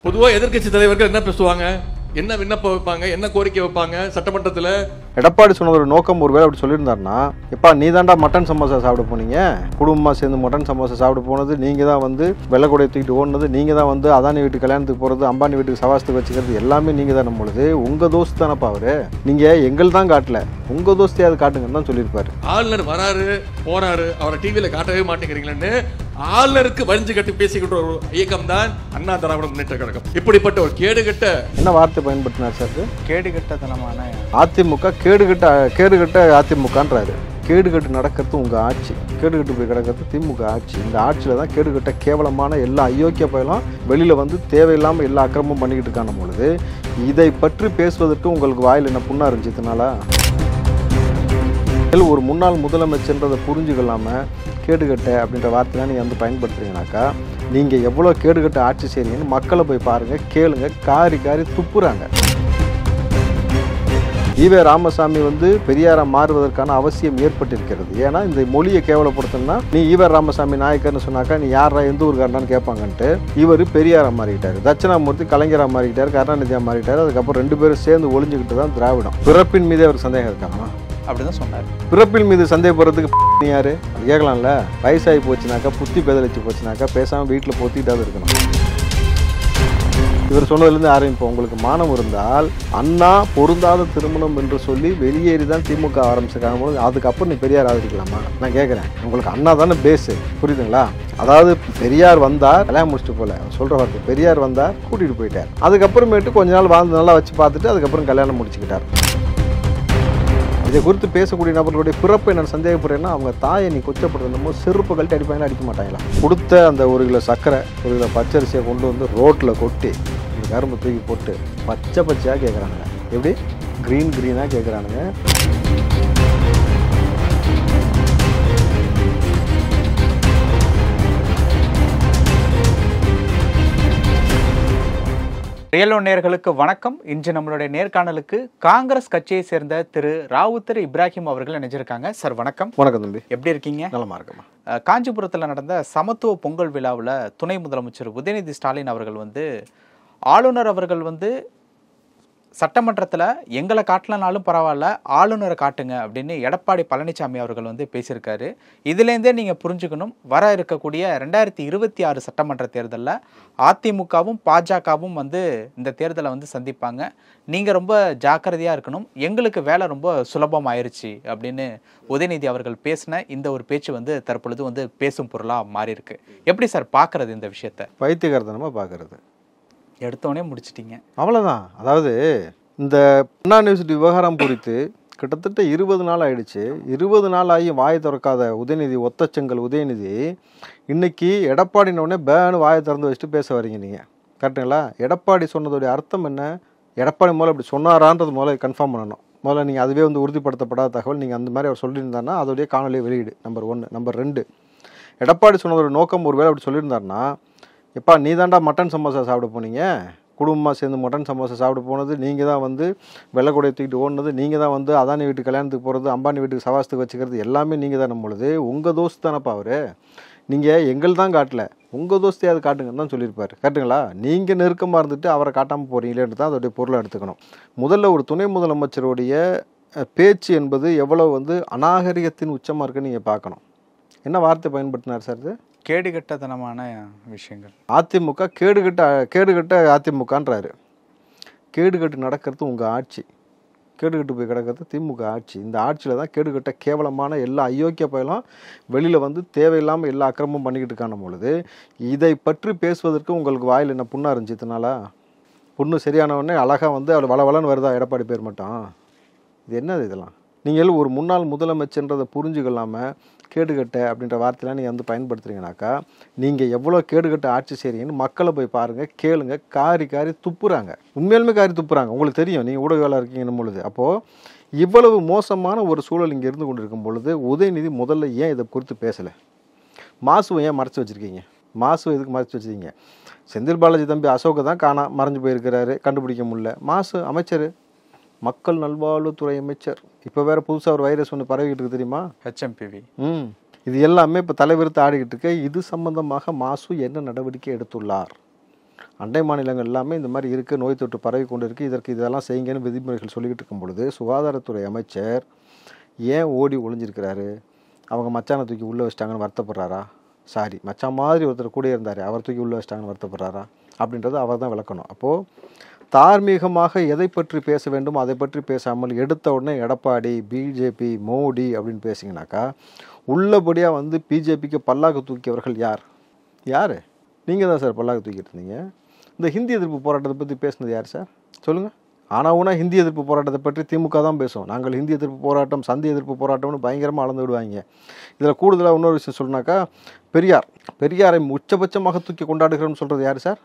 பொதுவா எதிர்க்கட்சி தலைவர்கள் என்ன பேசுவாங்க, என்ன விண்ணப்பம் வைப்பாங்க, என்ன கோரிக்கை வைப்பாங்க சட்டமன்றத்தில்? எடப்பாடி சொன்ன ஒரு நோக்கம் ஒருவேளை அப்படி சொல்லியிருந்தாருன்னா, எப்பா நீ தாண்டா மட்டன் சமோசா சாப்பிட போனீங்க, குடும்பமாக சேர்ந்து மட்டன் சமோசா சாப்பிட போனது நீங்கள் தான், வந்து வெள்ளக்கூடைய தூக்கிட்டு ஓடுனது நீங்கள் தான், வந்து அதானி வீட்டுக்கு கல்யாணத்துக்கு போகிறது, அம்பானி வீட்டுக்கு சவாசத்துக்கு வச்சுக்கிறது எல்லாமே நீங்கள் தான். பொழுது உங்கள் தோஸ்து தானப்பா அவரு, நீங்கள் எங்கள் தான் காட்டல, உங்கள் தோஸ்தையாவது காட்டுங்கன்னு தான் சொல்லியிருப்பாரு. ஆளுநர் வராரு போறாரு, அவரை டிவியில் காட்டவே மாட்டேங்கிறீங்களேன்னு ஆளுநருக்கு வரிஞ்சு கட்டி பேசிக்கிட்ட ஒரு இயக்கம் தான் அண்ணா திராவிட முன்னேற்ற கழகம். இப்படிப்பட்ட ஒரு கேடுகட்ட என்ன வார்த்தை பயன்படுத்தினார் சார்? கேடுகட்டத்தனமான அதிமுக கேடுகட்ட அதிமுகன்றாரு. கேடுகட்டு நடக்கிறது உங்கள் ஆட்சி, கேடுகட்டு போய் கிடக்கிறது திமுக ஆட்சி. இந்த ஆட்சியில் தான் கேடுகட்ட கேவலமான எல்லா அயோக்கிய பயலும் வெளியில் வந்து தேவையில்லாமல் எல்லா அக்கிரமும் பண்ணிக்கிட்டு இருக்கான பொழுது இதை பற்றி பேசுவதற்கு உங்களுக்கு வாயில் என்ன புண்ணா இருந்துச்சுனால ஒரு முன்னாள் முதலமைச்சர்ன்றதை புரிஞ்சுக்கலாமல் கேடுகட்ட அப்படின்ற வார்த்தைலாம் நீங்கள் வந்து பயன்படுத்துறீங்கனாக்கா நீங்கள் எவ்வளோ கேடுகட்ட ஆட்சி செய்றீங்கன்னு மக்களை போய் பாருங்கள், கேளுங்க. காரி துப்புறாங்க. ஈவே ராமசாமி வந்து பெரியாரா மாறுவதற்கான அவசியம் ஏற்பட்டிருக்கிறது. ஏன்னா இந்த மொழியை கேவலப்படுத்தணும்னா நீ ஈவே ராமசாமி நாயக்கர்னு சொன்னாக்கா நீ யாரா எந்த ஊருக்காரனான்னு கேட்பாங்கன்ட்டு இவர் பெரியாரா மாறிக்கிட்டாரு, தட்சிணாமூர்த்தி கலைஞரா மாறிக்கிட்டாரு, கருணாநிதியா மாறிக்கிட்டாரு. அதுக்கப்புறம் ரெண்டு பேரும் சேர்ந்து ஒளிஞ்சுக்கிட்டு தான் திராவிடம். பிறப்பின் மீதே அவருக்கு சந்தேகம் இருக்காமா? அப்படிதான் சொன்னார். பிறப்பின் மீது சந்தேகப்படுறதுக்கு யாரு? அது கேட்கலாம்ல. வயசாகி போச்சுனாக்கா, புத்தி பேதலிச்சு போச்சுனாக்கா பேசாமல் வீட்டில் பொத்திட்டாவது இருக்கணும். இவர் சொன்னதுலேருந்து ஆரம்பிப்போம். உங்களுக்கு மானம் இருந்தால் அண்ணா பொருந்தாத திருமணம் என்று சொல்லி வெளியேறி தான் திமுக ஆரம்பிச்சிருக்காங்க போது அதுக்கப்புறம் நீ பெரியார் ஆதரிக்கலாமா? நான் கேட்குறேன். உங்களுக்கு அண்ணா தானே பேஸு, புரியுதுங்களா? அதாவது பெரியார் வந்தார் கல்யாணம் முடிச்சுட்டு போல சொல்கிற வார்த்தை, பெரியார் வந்தார் கூட்டிகிட்டு போயிட்டார், அதுக்கப்புறமேட்டு கொஞ்ச நாள் வாழ்ந்து நல்லா வச்சு பார்த்துட்டு அதுக்கப்புறம் கல்யாணம் முடிச்சுக்கிட்டார். இதை குறித்து பேசக்கூடிய நபர்களுடைய பிறப்பை நான் சந்தேகப்படுறேன்னா அவங்க தாயை நீ கொச்சப்படுறதுமோ செருப்பு கழட்டி அடிப்பாங்களா, அடிக்க மாட்டாங்களா? கொடுத்த அந்த 1 கிலோ சர்க்கரை 1 கிலோ பச்சரிசியை கொண்டு வந்து ரோட்டில் கொட்டி இந்த கரும்பு தூக்கி போட்டு பச்சையாக கேட்குறானுங்க. எப்படி க்ரீனாக கேட்குறானுங்க. ரியலோ நேயர்களுக்கு வணக்கம். இன்று நம்மளுடைய நேர்காணலுக்கு காங்கிரஸ் கட்சியை சேர்ந்த திரு ராவுத்தர் இப்ராஹிம் அவர்கள் இணைஞ்சிருக்காங்க. சார் வணக்கம். வணக்கம் தம்பி, எப்படி இருக்கீங்க? நலமா இருக்கமா. காஞ்சிபுரத்தில் நடந்த சமத்துவ பொங்கல் விழாவில் துணை முதலமைச்சர் உதயநிதி ஸ்டாலின் அவர்கள் வந்து ஆளுநர் அவர்கள் வந்து சட்டமன்றத்தில் எங்களை காட்டலனாலும் பரவாயில்ல ஆளுநரை காட்டுங்க அப்படின்னு எடப்பாடி பழனிசாமி அவர்கள் வந்து பேசியிருக்காரு. இதுலேருந்தே நீங்கள் புரிஞ்சுக்கணும், வர இருக்கக்கூடிய 2026 சட்டமன்ற தேர்தலில் அதிமுகவும் பாஜகவும் வந்து இந்த தேர்தலை வந்து சந்திப்பாங்க. நீங்கள் ரொம்ப ஜாக்கிரதையாக இருக்கணும், எங்களுக்கு வேலை ரொம்ப சுலபமாயிருச்சு அப்படின்னு உதயநிதி அவர்கள் பேசின இந்த ஒரு பேச்சு வந்து தற்பொழுது வந்து பேசும் பொருளாக மாறியிருக்கு. எப்படி சார் பார்க்குறது இந்த விஷயத்தை? பைத்தியகாரத்தனமாக பார்க்குறது. எடுத்தோடனே முடிச்சிட்டிங்க, அவ்வளோதான். அதாவது இந்த அண்ணா யூனிவர்சிட்டி விவகாரம் குறித்து கிட்டத்தட்ட 20 நாள் ஆயிடுச்சு. 20 நாள் ஆகி வாயை திறக்காத உதயநிதி, ஒத்தச்செங்கல் உதயநிதி, இன்னைக்கு எடப்பாடினோடனே பேனு வாயை திறந்து வச்சுட்டு பேச வரீங்க நீங்கள், கரெக்டுங்களா? எடப்பாடி சொன்னதோடைய அர்த்தம் என்ன? எடப்பாடி முதல்ல அப்படி சொன்னாரான்றது முதல்ல கன்ஃபார்ம் பண்ணணும். முதல்ல நீங்கள் அதுவே வந்து உறுதிப்படுத்தப்படாத தகவல், நீங்கள் அந்த மாதிரி அவர் சொல்லியிருந்தாருன்னா அதோடைய காணொலியை வெளியிடு. நம்பர் 1. நம்பர் 2, எடப்பாடி சொன்னதோட நோக்கம் ஒருவேளை அப்படி சொல்லியிருந்தாருன்னா, எப்பா நீ தாண்டா மட்டன் சமோசா சாப்பிட போனீங்க, குடும்பமாக சேர்ந்து மட்டன் சமோசா சாப்பிட போனது நீங்கள் தான், வந்து வெள்ளக்கூடைய தூக்கிட்டு ஓடுனது நீங்கள் தான், வந்து அதானி வீட்டுக்கு கல்யாணத்துக்கு போகிறது, அம்பானி வீட்டுக்கு சவாசத்துக்கு வச்சுக்கிறது எல்லாமே நீங்கள் தான். பொழுது உங்கள் தோஸ்து தானப்பா அவர், நீங்கள் எங்கள் தான் காட்டல, உங்கள் தோஸ்தையாவது காட்டுங்கன்னு தான் சொல்லியிருப்பார், கரெக்டுங்களா? நீங்கள் நெருக்கமாக இருந்துட்டு அவரை காட்டாமல் போகிறீங்களேன்னு தான் அதோடைய பொருளை எடுத்துக்கணும். முதல்ல ஒரு துணை முதலமைச்சருடைய பேச்சு என்பது எவ்வளோ வந்து அநாகரிகத்தின் உச்சமாக இருக்குன்னு நீங்கள் பார்க்கணும். என்ன வார்த்தை பயன்படுத்தினார் சார்? இது கேடுகட்டத்தனமான விஷயங்கள். அதிமுக கேடுகட்ட அதிமுகன்றாரு. கேடுகட்டு நடக்கிறது உங்கள் ஆட்சி, கேடுகட்டு போய் கிடக்கிறது திமுக ஆட்சி. இந்த ஆட்சியில் தான் கேடுகட்ட கேவலமான எல்லா அயோக்கிய பயலும் வெளியில் வந்து தேவையில்லாமல் எல்லா அக்கிரமும் பண்ணிக்கிட்டு இருக்கான பொழுது இதை பற்றி பேசுவதற்கு உங்களுக்கு வாயில் என்ன புண்ணா இருந்துச்சுனால? புண்ணு சரியானவொடனே அழகாக வந்து அவள் வளவலன்னு வருதா எடப்பாடி பேர் மட்டும்? இது என்னது இதெல்லாம்? நீங்கள் ஒரு முன்னாள் முதலமைச்சர்ன்றதை புரிஞ்சுக்கலாமல் கேடுகட்ட அப்படின்ற வார்த்தையெல்லாம் நீங்கள் வந்து பயன்படுத்துறீங்கனாக்கா நீங்கள் எவ்வளோ கேடுகட்ட ஆட்சி செய்றீங்கன்னு மக்களை போய் பாருங்கள், கேளுங்க. காரி துப்புறாங்க, உண்மையிலுமே காரி துப்புறாங்க. உங்களுக்கு தெரியும், நீங்கள் ஊடகவாளர் இருக்கீங்கன்னு பொழுது. அப்போது இவ்வளவு மோசமான ஒரு சூழல் இங்கே இருந்து கொண்டு இருக்கும் பொழுது உதயநிதி முதல்ல ஏன் இதை குறித்து பேசலை? மாசுவை ஏன் மறைச்சி வச்சுருக்கீங்க? மாசு எதுக்கு மறைச்சி வச்சுருக்கீங்க? செந்தில் பாலாஜி தம்பி அசோகை தான் மறைஞ்சு போயிருக்கிறாரு, கண்டுபிடிக்க முடியல. மாசு அமைச்சர், மக்கள் நல்வாழ்வுத்துறை அமைச்சர், இப்போ வேறு புதுசாக ஒரு வைரஸ் ஒன்று பரவிக்கிட்டு இருக்கு தெரியுமா? HMPV. இது எல்லாமே இப்போ தலைவிரித்து ஆடிக்கிட்டு இருக்கு. இது சம்பந்தமாக மாசு என்ன நடவடிக்கை எடுத்துள்ளார்? அண்டை மாநிலங்கள் எல்லாமே இந்த மாதிரி இருக்குது, நோய் தொற்று பரவி கொண்டு இருக்குது, இதற்கு இதெல்லாம் செய்யுங்கன்னு விதிமுறைகள் சொல்லிக்கிட்டு இருக்கும் பொழுது சுகாதாரத்துறை அமைச்சர் ஏன் ஓடி ஒளிஞ்சிருக்கிறாரு? அவங்க மச்சானை தூக்கி உள்ளே வச்சிட்டாங்கன்னு வருத்தப்படுறாரா? சாரி, மச்சான் மாதிரி ஒருத்தர் கூட இருந்தார், அவர் தூக்கி உள்ளே வச்சிட்டாங்கன்னு வருத்தப்படுறாரா? அப்படின்றது அவர் தான் விளக்கணும். அப்போது தார்மீகமாக எதை பற்றி பேச வேண்டும் அதை பற்றி பேசாமல் எடுத்த உடனே எடப்பாடி, பிஜேபி, மோடி அப்படின்னு பேசிங்கனாக்கா உள்ளபடியாக வந்து பிஜேபிக்கு பல்லாக்கு தூக்கியவர்கள் யார்? நீங்கள் தான் சார் பல்லாக்கு தூக்கிட்டு இருந்தீங்க. இந்த ஹிந்தி எதிர்ப்பு போராட்டத்தை பற்றி பேசுனது யார் சார்? சொல்லுங்கள். ஆனால் ஹிந்தி எதிர்ப்பு போராட்டத்தை பற்றி திமுக தான் பேசுவோம். நாங்கள் ஹிந்தி எதிர்ப்பு போராட்டம், சந்தி எதிர்ப்பு போராட்டம்னு பயங்கரமாக அளந்து விடுவாங்க. இதில் கூடுதலாக இன்னொரு விஷயம் சொல்லணுனாக்கா, பெரியாரை உச்சபட்சமாக தூக்கி கொண்டாடுகிறோம்னு சொல்கிறது யார் சார்?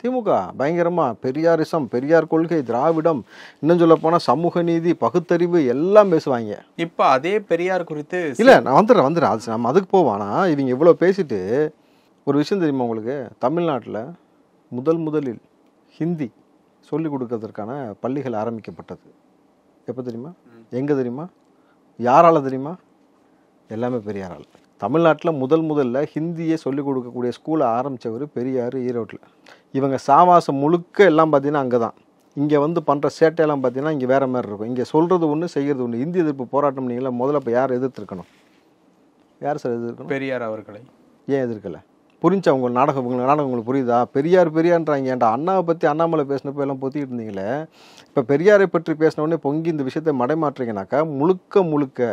திமுக. பயங்கரமாக பெரியாரிசம், பெரியார் கொள்கை, திராவிடம், இன்னும் சொல்ல போனால் சமூக நீதி, பகுத்தறிவு எல்லாம் பேசுவாங்க. இப்போ அதே பெரியார் குறித்து இல்லை, நான் வந்துடுறேன் அது நம்ம அதுக்கு போவானா. இவங்க இவ்வளோ பேசிட்டு ஒரு விஷயம் தெரியுமா உங்களுக்கு? தமிழ்நாட்டில் முதலில் ஹிந்தி சொல்லிக் கொடுக்கறதுக்கான பள்ளிகள் ஆரம்பிக்கப்பட்டது எப்போ தெரியுமா? எங்கே தெரியுமா? யாரால் தெரியுமா? எல்லாமே பெரியாரால். தமிழ்நாட்டில் முதல்ல ஹிந்தியை சொல்லிக் கொடுக்கக்கூடிய ஸ்கூலை ஆரம்பித்தவர் பெரியார், ஈரோட்டில். இவங்க சாவாசம் முழுக்க எல்லாம் பார்த்தீங்கன்னா அங்கே தான். இங்கே வந்து பண்ணுற சேட்டையெல்லாம் பார்த்தீங்கன்னா இங்கே வேறு மாதிரி இருக்கும். இங்கே சொல்கிறது ஒன்று, செய்கிறது ஒன்று. இந்தி எதிர்ப்பு போராட்டம் நீங்களா முதல்ல இப்போ யார் எதிர்த்துருக்கணும்? யார் சார் எதிர்க்கணும்? பெரியார் அவர்களை. ஏன் எதிர்க்கலை? புரிஞ்சா உங்கள் நாடகம் உங்களுக்கு புரியுதா? பெரியார்ன்றாங்க. ஏன்டா அண்ணாவை பற்றி அண்ணாமலை பேசினப்போ எல்லாம் பொத்திக்கிட்டு இருந்தீங்களே, இப்போ பெரியாரை பற்றி பேசினோடனே பொங்கி இந்த விஷயத்தை மடைமாற்றுறீங்கனாக்கா முழுக்க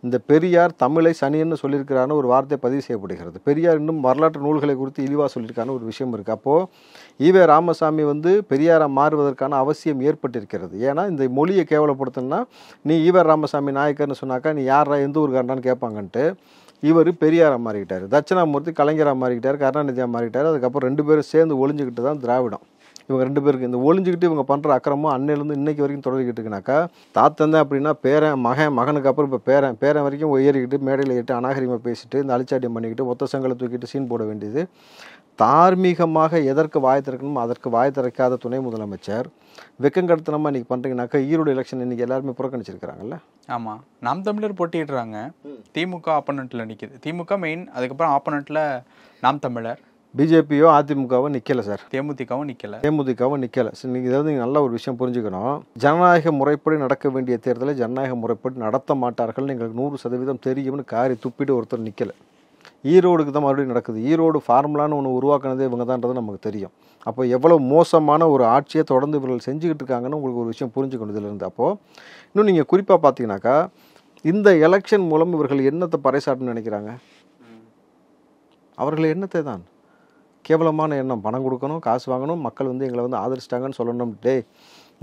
இந்த பெரியார் தமிழை சனின்னு சொல்லியிருக்கிறான்னு ஒரு வார்த்தை பதிவு செய்யப்படுகிறது. பெரியார் இன்னும் வரலாற்று நூல்களை குறித்து இழிவாக சொல்லியிருக்கான்னு ஒரு விஷயம் இருக்குது. அப்போது ஈவே ராமசாமி வந்து பெரியாரை மாறுவதற்கான அவசியம் ஏற்பட்டிருக்கிறது. ஏன்னா இந்த மொழியை கேவலப்படுத்தணும்னா நீ ஈவே ராமசாமி நாயக்கர்னு சொன்னாக்கா நீ யாரா எந்த ஊருக்காரனான்னு கேட்பாங்கன்ட்டு இவர் பெரியாரை மாறிக்கிட்டார், தட்சிணாமூர்த்தி கலைஞராக மாறிக்கிட்டார், கருணாநிதியாக மாறிக்கிட்டார். அதுக்கப்புறம் 2 பேரும் சேர்ந்து ஒளிஞ்சிக்கிட்டு தான் திராவிடம். இவங்க 2 பேருக்கு இந்த ஒளிஞ்சிக்கிட்டு இவங்க பண்ணுற அக்கிரமம் அன்னையிலேருந்து இன்னைக்கு வரைக்கும் தொடர்கிட்டு இருக்குனாக்கா, தாத்தந்தான் அப்படின்னா பேரன், மகனுக்கு அப்புறம் இப்போ பேரன் வரைக்கும் ஏறிக்கிட்டு மேடையில் ஏறிட்டு அநாகரிகமாக பேசிட்டு இந்த அழிச்சாட்டியம் பண்ணிக்கிட்டு ஒத்த சங்கலை தூக்கிட்டு சீன் போட வேண்டியது. தார்மீகமாக எதற்கு வாய் திறக்கணும் அதற்கு வாய் திறக்காத துணை முதலமைச்சர் வெக்கங்கடத்தனமாக இன்றைக்கி பண்ணுறீங்கனாக்கா, ஈரோடு எலெக்ஷன் இன்றைக்கி எல்லாருமே புறக்கணிச்சிருக்கிறாங்கல்ல. ஆமாம், நாம் தமிழர் போட்டிடுறாங்க, திமுக ஆப்போனண்ட்டில் நிற்கிது, திமுக மெயின், அதுக்கப்புறம் ஆப்போனண்ட்டில் நாம் தமிழர், பிஜேபியோ அதிமுகவோ நிற்கலை சார், தேமுதிகவும் நிற்கலை. சரி, நீங்கள் இதாவது நீங்கள் நல்ல ஒரு விஷயம் புரிஞ்சுக்கணும். ஜனநாயக முறைப்படி நடக்க வேண்டிய தேர்தலை ஜனநாயக முறைப்படி நடத்த மாட்டார்கள் எங்களுக்கு 100% தெரியும்னு காரி துப்பிட்டு ஒருத்தர் நிற்கலை. ஈரோடுக்கு தான் மறுபடியும் நடக்குது. ஈரோடு ஃபார்முலான்னு ஒன்று உருவாக்குனதே இவங்க தான்றது நமக்கு தெரியும். அப்போ எவ்வளோ மோசமான ஒரு ஆட்சியை தொடர்ந்து இவர்கள் செஞ்சுக்கிட்டு இருக்காங்கன்னு உங்களுக்கு ஒரு விஷயம் புரிஞ்சுக்கணும் இதிலிருந்து. அப்போது இன்னும் நீங்கள் குறிப்பாக பார்த்தீங்கன்னாக்கா, இந்த எலெக்ஷன் மூலம் இவர்கள் என்னத்தை பறைசாட்டணும்னு நினைக்கிறாங்க? அவர்கள் எண்ணத்தை தான், கேவலமான எண்ணம். பணம் கொடுக்கணும், காசு வாங்கணும், மக்கள் வந்து எங்களை வந்து ஆதரிச்சிட்டாங்கன்னு சொல்லணும்.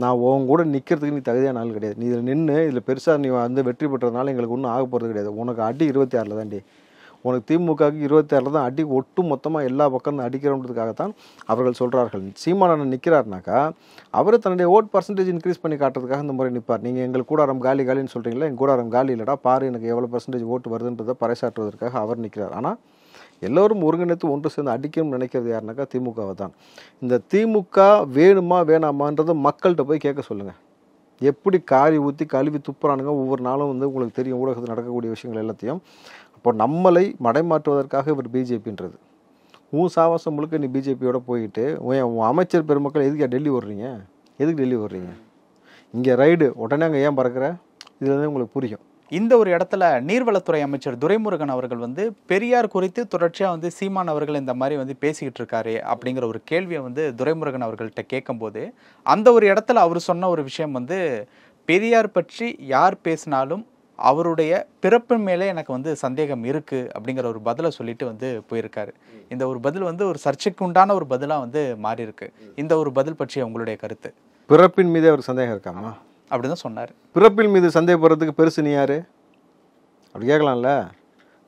நான் உன் கூட நிற்கிறதுக்கு நீ தகுதியான ஆள் கிடையாது. நீ இதில் நின்று இதில் பெருசாக நீ வந்து வெற்றி பெற்றதுனால எங்களுக்கு ஒன்றும் ஆக போகிறது கிடையாது. உனக்கு அடி 26 தான்டி. உனக்கு திமுகவுக்கு 26 தான் அடி. ஒட்டு மொத்தமாக எல்லா பக்கம் அடிக்கிறோன்றதுக்காகத்தான் அவர்கள் சொல்கிறார்கள். சீமானன் நிற்கிறாருனாக்கா அவர் தன்னுடைய ஓட் பர்சன்டேஜ் இன்க்ரீஸ் பண்ணி காட்டுறதுக்காக இந்த முறை நிற்பார். நீங்கள் எங்கள் கூடாரம் காலின்னு சொல்கிறீங்களா, எங்கள் கூடாரம் காலி இல்லைடா, பாரு எனக்கு எவ்வளோ பர்சன்டேஜ் ஓட்டு வருதுன்றதை பறைசாற்றுவதற்காக அவர் நிற்கிறார். ஆனால் எல்லோரும் ஒருங்கிணைத்து ஒன்று சேர்ந்து அடிக்கணும்னு நினைக்கிறது யாருனாக்கா திமுகவை தான். இந்த திமுக வேணுமா வேணாமான்றதை மக்கள்கிட்ட போய் கேட்க சொல்லுங்கள். எப்படி காரி ஊற்றி கழுவி துப்புறானுங்க ஒவ்வொரு நாளும் வந்து உங்களுக்கு தெரியும் ஊடகத்தில் நடக்கக்கூடிய விஷயங்கள் எல்லாத்தையும். அப்போ நம்மளை மடைமாற்றுவதற்காக இவர் பிஜேபின்றது. சாவாசம் முழுக்க நீ பிஜேபியோட போயிட்டு உன் அமைச்சர் பெருமக்கள் எதுக்கு டெல்லி வர்றீங்க? இங்கே ரைடு உடனே அங்கே ஏன் பறக்கிற? இதுலேருந்து உங்களுக்கு புரியும். இந்த ஒரு இடத்துல நீர்வளத்துறை அமைச்சர் துரைமுருகன் அவர்கள் வந்து பெரியார் குறித்து தொடர்ச்சியாக வந்து சீமான் அவர்கள் இந்த மாதிரி வந்து பேசிக்கிட்டு இருக்காரு அப்படிங்கிற ஒரு கேள்வியை வந்து துரைமுருகன் அவர்கள்ட்ட கேட்கும்போது அந்த ஒரு இடத்துல அவர் சொன்ன ஒரு விஷயம் வந்து, பெரியார் பற்றி யார் பேசினாலும் அவருடைய பிறப்பின் மேலே எனக்கு வந்து சந்தேகம் இருக்கு அப்படிங்கிற ஒரு பதிலை சொல்லிட்டு வந்து போயிருக்காரு. இந்த ஒரு பதில் வந்து ஒரு சர்ச்சைக்கு உண்டான ஒரு பதிலாக வந்து மாறி இருக்கு. இந்த ஒரு பதில் பற்றி உங்களுடைய கருத்து? பிறப்பின் மீது அவருக்கு சந்தேகம் இருக்காமா? அப்படிதான் சொன்னார். பிறப்பின் மீது சந்தேகப்படுறதுக்கு பெருசு நீ யாரு? அப்படி கேட்கலாம்ல.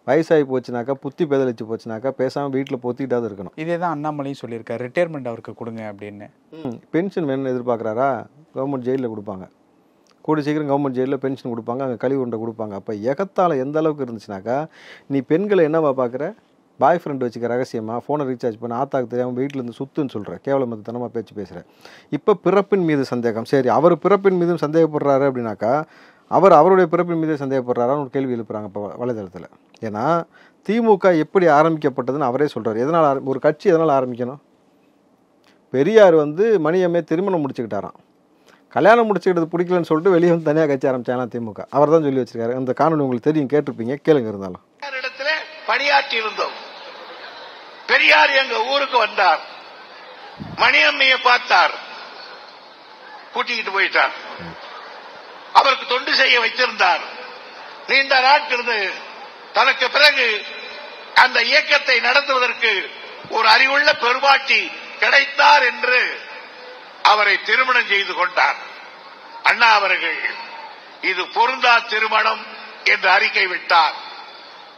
வயசாகி போச்சுனாக்கா, புத்தி பேதலிச்சு போச்சுனாக்கா பேசாமல் வீட்டில் பொத்திக்கிட்டாவது இருக்கணும். இதே தான் அண்ணாமலையும் சொல்லியிருக்காரு, ரிட்டையர்மெண்ட் அவருக்கு கொடுங்க அப்படின்னு. பென்ஷன் வேணும்னு எதிர்பார்க்குறாரா? கவர்மெண்ட் ஜெயிலில் கொடுப்பாங்க. கூடி சீக்கிரம் கவர்மெண்ட் ஜெயிலில் பென்ஷன் கொடுப்பாங்க, அங்கே கழிவு உண்டை கொடுப்பாங்க. அப்போ எகத்தால் எந்த அளவுக்கு இருந்துச்சுனாக்கா, நீ பெண்களை என்னவா பார்க்குற? பாய் ஃப்ரெண்ட் வச்சுக்க ரகசியமாக ஃபோனை ரீசார்ஜ் பண்ண ஆத்தாக்கு தெரியாமல் வீட்டில் இருந்து சுத்துன்னு சொல்கிறேன். கேவலமத்தனமாக பேச்சு பேசுகிறேன். இப்போ பிறப்பின் மீது சந்தேகம். சரி, அவர் பிறப்பின் மீதும் சந்தேகப்படுறாரு அப்படின்னாக்கா அவருடைய பிறப்பின் மீதே சந்தேகப்படுறாரான்னு ஒரு கேள்வி எழுப்புறாங்க இப்போ வலைதளத்தில். ஏன்னா திமுக எப்படி ஆரம்பிக்கப்பட்டதுன்னு அவரே சொல்கிறார். எதனால் ஒரு கட்சி எதனால் ஆரம்பிக்கணும்? பெரியார் வந்து மணியம்மை திருமணம் முடிச்சுக்கிட்டாராம். கல்யாணம் முடிச்சுக்கிட்டது பிடிக்கலன்னு சொல்லிட்டு வெளியே வந்து தனியாக கட்சி ஆரம்பிச்சாலாம் திமுக. அவர் தான் சொல்லி வச்சிருக்காரு. அந்த காணொலி உங்களுக்கு தெரியும், கேட்டிருப்பீங்க, கேளுங்க. இருந்தாலும் இடத்துல பணியாற்றி இருந்தோம். பெரியார் எங்க ஊருக்கு வந்தார், மணியம்மையை பார்த்தார், கூட்டிக்கிட்டு போயிட்டார். அவருக்கு தொண்டு செய்ய வைத்திருந்தார். நீண்ட நாட்கள் தனக்கு பிறகு அந்த இயக்கத்தை நடத்துவதற்கு ஒரு அறிவுள்ள பெருமாட்டி கிடைத்தார் என்று அவரை திருமணம் செய்து கொண்டார். அண்ணா அவர்கள் இது பொருந்தா திருமணம் என்று அறிக்கை விட்டார்.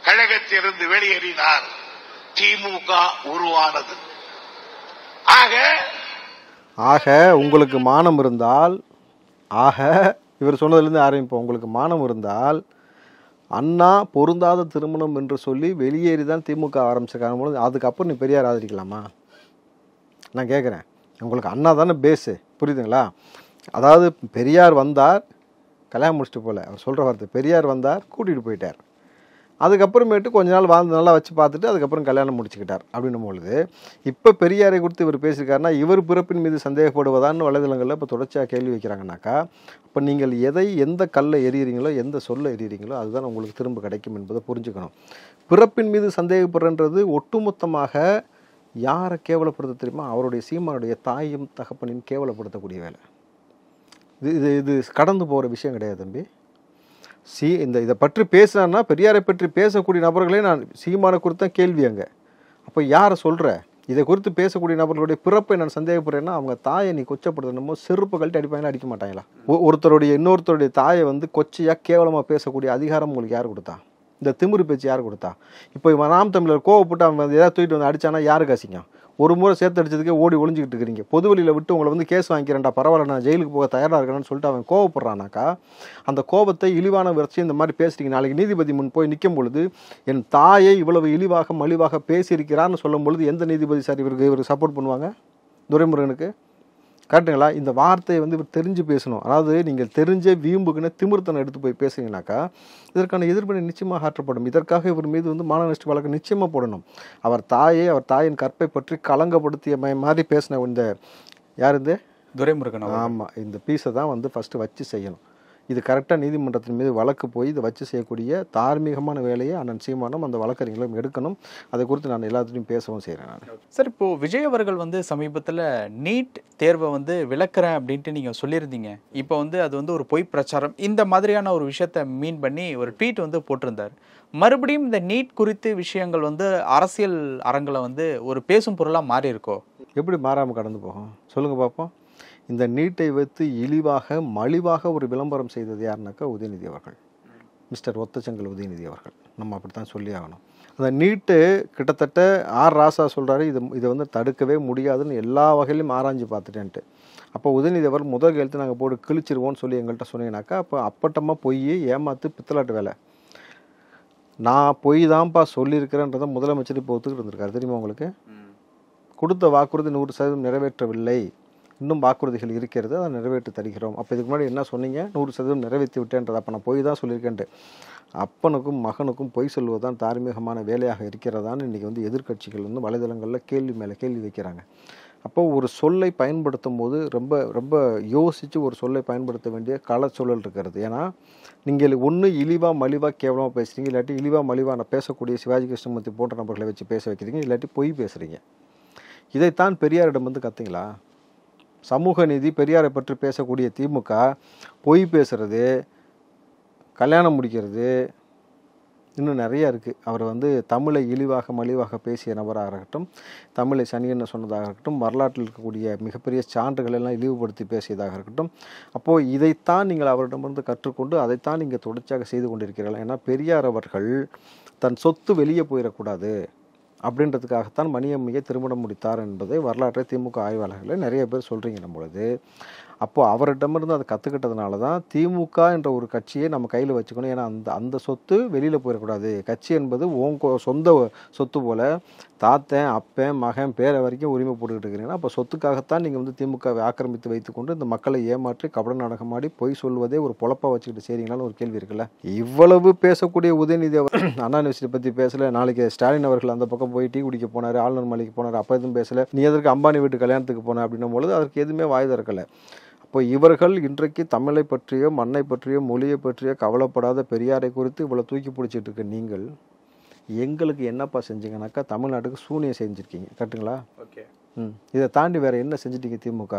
கழகத்திலிருந்து வெளியேறினார். திமுக உருவானது. ஆக உங்களுக்கு மானம் இருந்தால், இவர் சொன்னதுலேருந்து ஆரம்பிப்போம். உங்களுக்கு மானம் இருந்தால் அண்ணா பொருந்தாத திருமணம் என்று சொல்லி வெளியேறி தான் திமுக ஆரம்பிச்சிருக்காங்க போது அதுக்கப்புறம் நீ பெரியார் ஆதரிக்கலாமா? நான் கேட்குறேன். உங்களுக்கு அண்ணா தானே பேஸு, புரியுதுங்களா? அதாவது பெரியார் வந்தார், கல்யாணம் முடிச்சுட்டு போல, அவர் சொல்கிற வார்த்தை, பெரியார் வந்தார் கூட்டிகிட்டு போயிட்டார். அதுக்கப்புறமேட்டு கொஞ்ச நாள் வாழ்ந்து நல்லா வச்சு பார்த்துட்டு அதுக்கப்புறம் கல்யாணம் முடிச்சுக்கிட்டார். அப்படின்னும் பொழுது இப்போ பெரியாரை குறித்து இவர் பேசியிருக்காருன்னா இவர் பிறப்பின் மீது சந்தேகப்படுவதான்னு வலைதளங்களில் இப்போ தொடர்ச்சியாக கேள்வி வைக்கிறாங்கனாக்கா, அப்போ நீங்கள் எந்த கல்லை எறிகிறீங்களோ, எந்த சொல்ல எறிகிறீங்களோ அதுதான் உங்களுக்கு திரும்ப கிடைக்கும் என்பதை புரிஞ்சுக்கணும். பிறப்பின் மீது சந்தேகப்படுறன்றது ஒட்டுமொத்தமாக யாரை கேவலப்படுத்த தெரியுமா? அவருடைய சீமானுடைய தாயும் தகப்பனையும் கேவலப்படுத்தக்கூடிய வேலை. இது கடந்து போகிற விஷயம் கிடையாது தம்பி. இதை பற்றி பேசினான்னா பெரியாரை பற்றி பேசக்கூடிய நபர்களே நான் சீமானை குறித்து தான் கேள்வி அங்கே. அப்போ யாரை சொல்கிற? இதை குறித்து பேசக்கூடிய நபர்களுடைய பிறப்பை நான் சந்தேகப்படுறேன்னா அவங்க தாயை நீ கொச்சப்படுத்தணுமோ செருப்பு கழட்டி அடிப்பாங்களா, அடிக்க மாட்டாங்களா? இன்னொருத்தருடைய தாயை வந்து கொச்சையாக கேவலமாக பேசக்கூடிய அதிகாரம் உங்களுக்கு யார் கொடுத்தா? இந்த திமிரு பேச்சு யார் கொடுத்தா? இப்போ நாம் தமிழர் கோவப்பட்டு அவன் ஏதாவது தூக்கிட்டு வந்து அடித்தானா யாருக்கு அசிங்கம்? ஒரு முறை சேர்த்து அடிச்சதுக்கே ஓடி ஒளிஞ்சிக்கிட்டு இருக்கிறீங்க. பொதுவெளியில் விட்டு உங்களை வந்து கேஸ் வாங்கிக்கிறேன்டா, பரவாயில்ல நான் ஜெயிலுக்கு போக தயாராக இருக்கிறேன்னு சொல்லிட்டு அவன் கோவப்படுறானாக்கா, அந்த கோபத்தை இழிவான வச்சு இந்த மாதிரி பேசுறீங்க. நாளைக்கு நீதிபதி முன் போய் நிற்கும் பொழுது என் தாயை இவ்வளவு இழிவாக மலிவாக பேசியிருக்கிறான்னு சொல்லும் பொழுது எந்த நீதிபதி சார் இவருக்கு சப்போர்ட் பண்ணுவாங்க? துரைமுருகனுக்கு. கரெக்டுங்களா? இந்த வார்த்தையை வந்து இவர் தெரிஞ்சு பேசணும். அதாவது நீங்கள் தெரிஞ்ச வீம்புக்குன்னு திமிர்த்தனை எடுத்து போய் பேசுனீங்கனாக்கா இதற்கான எதிர்வினை நிச்சயமாக ஆற்றப்படும். இதற்காக இவர் மீது வந்து மான நஷ்ட வழக்கு நிச்சயமாக போடணும். அவர் தாயின் கற்பை பற்றி களங்கப்படுத்திய மாதிரி பேசின இந்த யார் இந்த துரைமுருகன். ஆமாம், இந்த பீஸை தான் வந்து ஃபஸ்ட்டு வச்சு செய்யணும். இது கரெக்டாக நீதிமன்றத்தின் மீது வழக்கு போய் இதை வச்சு செய்யக்கூடிய தார்மீகமான வேலையை அண்ணன் சீமானும் அந்த வழக்கறிஞர்களும் எடுக்கணும். அதை குறித்து நான் எல்லாத்துலையும் பேசவும் செய்கிறேன். நான் சார், இப்போது விஜய் அவர்கள் வந்து சமீபத்தில் நீட் தேர்வை வந்து விளக்குறேன் அப்படின்ட்டு நீங்கள் சொல்லியிருந்தீங்க. இப்போ வந்து அது வந்து ஒரு பொய் பிரச்சாரம் இந்த மாதிரியான ஒரு விஷயத்தை மீன் பண்ணி ஒரு ட்வீட் வந்து போட்டிருந்தார். மறுபடியும் இந்த நீட் குறித்து விஷயங்கள் வந்து அரசியல் அரங்கில் வந்து ஒரு பேசும் பொருளாக மாறி இருக்கோ? எப்படி மாறாமல் கடந்து போகும் சொல்லுங்கள் பார்ப்போம். இந்த நீட்டை வைத்து இழிவாக மலிவாக ஒரு விளம்பரம் செய்தது யாருனாக்கா உதயநிதி அவர்கள், மிஸ்டர் ஒத்தச்செங்கல் உதயநிதி அவர்கள். நம்ம அப்படித்தான் சொல்லி ஆகணும். அந்த நீட்டு கிட்டத்தட்ட ராசா சொல்கிறாரு, இதை வந்து தடுக்கவே முடியாதுன்னு எல்லா வகையிலும் ஆராய்ஞ்சு பார்த்துட்டேன்ட்டு. அப்போ உதயநிதி அவர்கள் முதல் கையெழுத்து நாங்கள் போட்டு கிழிச்சிருவோன்னு சொல்லி எங்கள்கிட்ட சொன்னீங்கன்னாக்கா அப்போ அப்பட்டமாக போய் ஏமாத்து பித்தலாட்டு வேலை. நான் பொய் தான்ப்பா சொல்லியிருக்கிறேன்றதை முதலமைச்சர் இப்போ ஒத்துக்கிட்டு இருந்திருக்காரு. தெரியுமா உங்களுக்கு? கொடுத்த வாக்குறுதி 100% நிறைவேற்றவில்லை, இன்னும் வாக்குறுதிகள் இருக்கிறது, அதை நிறைவேற்றி தருகிறோம். அப்போ இதுக்கு முன்னாடி என்ன சொன்னீங்க? 100% நிறைவேற்றி விட்டேன்றது. அப்போ நான் பொய் தான் சொல்லியிருக்கேன்ட்டு. அப்பனுக்கும் மகனுக்கும் பொய் சொல்வது தான் தார்மீகமான வேலையாக இருக்கிறதான்னு இன்றைக்கி வந்து எதிர்க்கட்சிகள் வந்து வலைதளங்களில் கேள்வி மேலே கேள்வி வைக்கிறாங்க. அப்போ ஒரு சொல்லை பயன்படுத்தும் போது ரொம்ப ரொம்ப யோசித்து ஒரு சொல்லை பயன்படுத்த வேண்டிய களச்சூழல் இருக்கிறது. ஏன்னா நீங்கள் ஒன்று இழிவாக மலிவாக கேவலமாக பேசுகிறீங்க, இல்லாட்டி இழிவாக மலிவாக பேசக்கூடிய சிவாஜி கிருஷ்ணமூர்த்தி போன்ற நபர்களை வச்சு பேச வைக்கிறீங்க, இல்லாட்டி பொய் பேசுகிறீங்க. இதைத்தான் பெரியாரிடம் வந்து கற்றுங்களா? சமூக நீதி பெரியாரை பற்றி பேசக்கூடிய திமுக பொய் பேசுறது, கல்யாணம் முடிக்கிறது, இன்னும் நிறைய இருக்குது. அவர் வந்து தமிழை இழிவாக மலிவாக பேசிய நபராக இருக்கட்டும், தமிழை சனியன்னு சொன்னதாக இருக்கட்டும், வரலாற்றில் இருக்கக்கூடிய மிகப்பெரிய சான்றுகள் எல்லாம் இழிவுபடுத்தி பேசியதாக இருக்கட்டும். அப்போது இதைத்தான் நீங்கள் அவரிடமிருந்து கற்றுக்கொண்டு அதைத்தான் நீங்கள் தொடர்ச்சியாக செய்து கொண்டிருக்கிறீர்கள். ஏன்னா பெரியார் அவர்கள் தன் சொத்து வெளியே போயிடக்கூடாது அப்படின்றதுக்காகத்தான் மணியம்மையை திருமணம் முடித்தார் என்பதை வரலாற்றை திமுக ஆய்வாளர்களே நிறைய பேர் சொல்கிறீங்க பொழுது, அப்போது அவரிடமிருந்து அதை கற்றுக்கிட்டதுனால தான் திமுக என்ற ஒரு கட்சியை நம்ம கையில் வச்சுக்கணும். ஏன்னா அந்த சொத்து வெளியில் போயிடக்கூடாது. கட்சி என்பது சொந்த சொத்து போல் தாத்தன் அப்பன் மகன் பேரை வரைக்கும் உரிமை போட்டுக்கிட்டு இருக்கிறீங்கன்னா அப்போ சொத்துக்காகத்தான் நீங்கள் வந்து திமுகவை ஆக்கிரமித்து வைத்துக்கொண்டு இந்த மக்களை ஏமாற்றி கபட நாடகமாடி பொய் சொல்வதே ஒரு பொழப்பாக வச்சுக்கிட்டு செய்றீங்களான்னு ஒரு கேள்வி இருக்குல்ல. இவ்வளவு பேசக்கூடிய உதயநிதி அவர் அண்ணா யூனிவர்சிட்டி பற்றி பேசலை. நாளைக்கு ஸ்டாலின் அவர்கள் அந்த பக்கம் போய் டீ குடிக்க போனார், ஆளுநர் மாளிகைக்கு போனார், அப்போ எதுவும் பேசலை. நீ எதற்கு அம்பானி வீட்டு கல்யாணத்துக்கு போன அப்படின்னும் பொழுது அதற்கு எதுவுமே வாய் திறக்கலை. அப்போ இவர்கள் இன்றைக்கு தமிழை பற்றியோ மண்ணை பற்றியோ மொழியை பற்றியோ கவலைப்படாத பெரியாரை குறித்து இவ்வளோ தூக்கி பிடிச்சிட்டு இருக்க நீங்கள் எங்களுக்கு என்னப்பா செஞ்சீங்கன்னாக்கா தமிழ்நாட்டுக்கு சூனியம் செஞ்சுருக்கீங்க. கரெக்டுங்களா? ஓகே. இதை தாண்டி வேறு என்ன செஞ்சிட்டீங்க திமுக?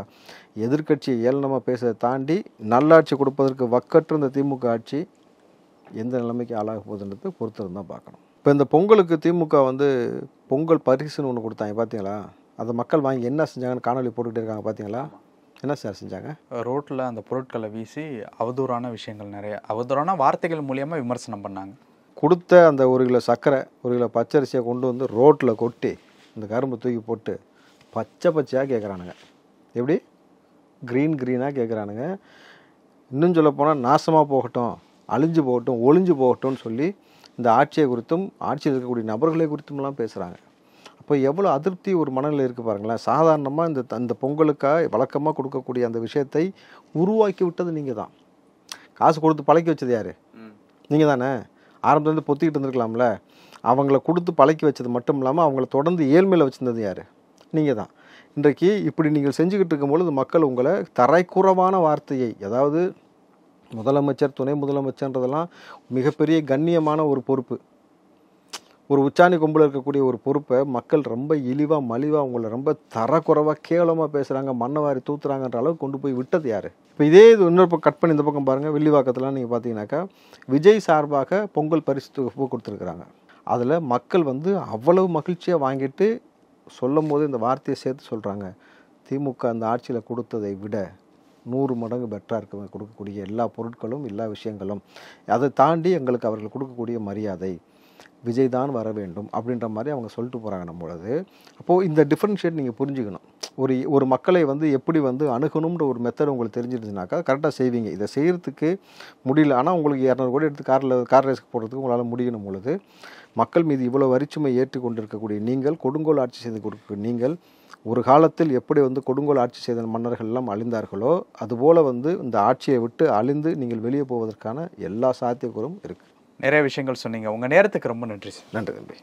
எதிர்க்கட்சியை ஏளனமாக பேசுறதை தாண்டி நல்லாட்சி கொடுப்பதற்கு வக்கற்ற இந்த திமுக ஆட்சி எந்த நிலைமைக்கு ஆளாக போகுதுன்றது பொறுத்திருந்து தான் பார்க்கணும். இப்போ இந்த பொங்கலுக்கு திமுக வந்து பொங்கல் பரிசுன்னு ஒன்று கொடுத்தாங்க பார்த்தீங்களா? அதை மக்கள் வாங்கி என்ன செஞ்சாங்கன்னு காணொலி போட்டுக்கிட்டே இருக்காங்க பார்த்தீங்களா? என்ன சார் செஞ்சாங்க? ரோட்டில் அந்த பொருட்களை வீசி அவதூறான விஷயங்கள், நிறைய அவதூறான வார்த்தைகள் மூலியமாக விமர்சனம் பண்ணாங்க. கொடுத்த அந்த 1 கிலோ சர்க்கரை 1 கிலோ பச்சரிசியை கொண்டு வந்து ரோட்டில் கொட்டி இந்த கரும்பு தூக்கி போட்டு பச்சையாக கேட்குறானுங்க. எப்படி க்ரீனாக கேட்குறானுங்க. இன்னும் சொல்ல போனால் நாசமாக போகட்டும், அழிஞ்சு போகட்டும், ஒளிஞ்சு போகட்டும்னு சொல்லி இந்த ஆட்சியை குறித்தும் ஆட்சியில் இருக்கக்கூடிய நபர்களை குறித்தும்லாம் பேசுகிறாங்க. அப்போ எவ்வளோ அதிருப்தி ஒரு மனநிலை இருக்குது பாருங்களேன். சாதாரணமாக இந்த பொங்கலுக்காக வழக்கமாக கொடுக்கக்கூடிய அந்த விஷயத்தை உருவாக்கி விட்டது நீங்கள் தான். காசு கொடுத்து பழக்கி வச்சது யார்? நீங்கள் தானே. ஆரம்பத்துலேருந்து பொத்திக்கிட்டு இருந்திருக்கலாம்ல. அவங்கள கொடுத்து பழக்கி வச்சது மட்டும் இல்லாமல் அவங்கள தொடர்ந்து ஏழ்மையில் வச்சுருந்தது யார்? நீங்கள் தான். இன்றைக்கு இப்படி நீங்கள் செஞ்சுக்கிட்டு இருக்கும்பொழுது மக்கள் உங்களை தரைக்குறவான வார்த்தையை, அதாவது முதலமைச்சர் துணை முதலமைச்சர்ன்றதெல்லாம் மிகப்பெரிய கண்ணியமான ஒரு பொறுப்பு, ஒரு உச்சாணி கொம்பில் இருக்கக்கூடிய ஒரு பொறுப்பை மக்கள் ரொம்ப இழிவாக மலிவாக உங்களை ரொம்ப தரக்குறைவாக கேவலமாக பேசுகிறாங்க, மண்ணவாரி தூத்துறாங்கன்ற அளவுக்கு கொண்டு போய் விட்டது யார்? இப்போ இதே இது இன்னொரு பக்கம் கட் பண்ணி இந்த பக்கம் பாருங்கள். வில்லிவாக்கத்தில் நீங்கள் பார்த்தீங்கன்னாக்கா விஜய் சார்பாக பொங்கல் பரிசு தொகுப்பு கொடுத்துருக்குறாங்க. அதில் மக்கள் வந்து அவ்வளவு மகிழ்ச்சியாக வாங்கிட்டு சொல்லும் போது இந்த வார்த்தையை சேர்த்து சொல்கிறாங்க, திமுக அந்த ஆட்சியில் கொடுத்ததை விட 100 மடங்கு பெட்டராக இருக்க கொடுக்கக்கூடிய எல்லா பொருட்களும் எல்லா விஷயங்களும், அதை தாண்டி எங்களுக்கு அவர்கள் கொடுக்கக்கூடிய மரியாதை, விஜய் தான் வர வேண்டும் அப்படின்ற மாதிரி அவங்க சொல்லிட்டு போகிறாங்க நம்மளது. அப்போது இந்த டிஃப்ரென்ஷியேட் நீங்கள் புரிஞ்சுக்கணும். ஒரு மக்களை வந்து எப்படி வந்து அணுகணுன்ற ஒரு மெத்தட் உங்களுக்கு தெரிஞ்சிருந்துச்சுனாக்கா கரெக்டாக செய்வீங்க. இதை செய்கிறதுக்கு முடியல, ஆனால் உங்களுக்கு 200 கோடி எடுத்து கார் ரேஸ்க்கு போடுறதுக்கு உங்களால் முடியணும் பொழுது மக்கள் மீது இவ்வளோ வரிச்சுமை ஏற்றி கொண்டு இருக்கக்கூடிய நீங்கள், கொடுங்கோல் ஆட்சி செய்து கொடுக்க நீங்கள், ஒரு காலத்தில் எப்படி வந்து கொடுங்கோல் ஆட்சி செய்த மன்னர்கள் எல்லாம் அழிந்தார்களோ அதுபோல் வந்து இந்த ஆட்சியை விட்டு அழிந்து நீங்கள் வெளியே போவதற்கான எல்லா சாத்தியக்கூறும் இருக்குது. நிறைய விஷயங்கள் சொன்னீங்க. உங்கள் நேரத்துக்கு ரொம்ப நன்றி சார். நன்றி தம்பி.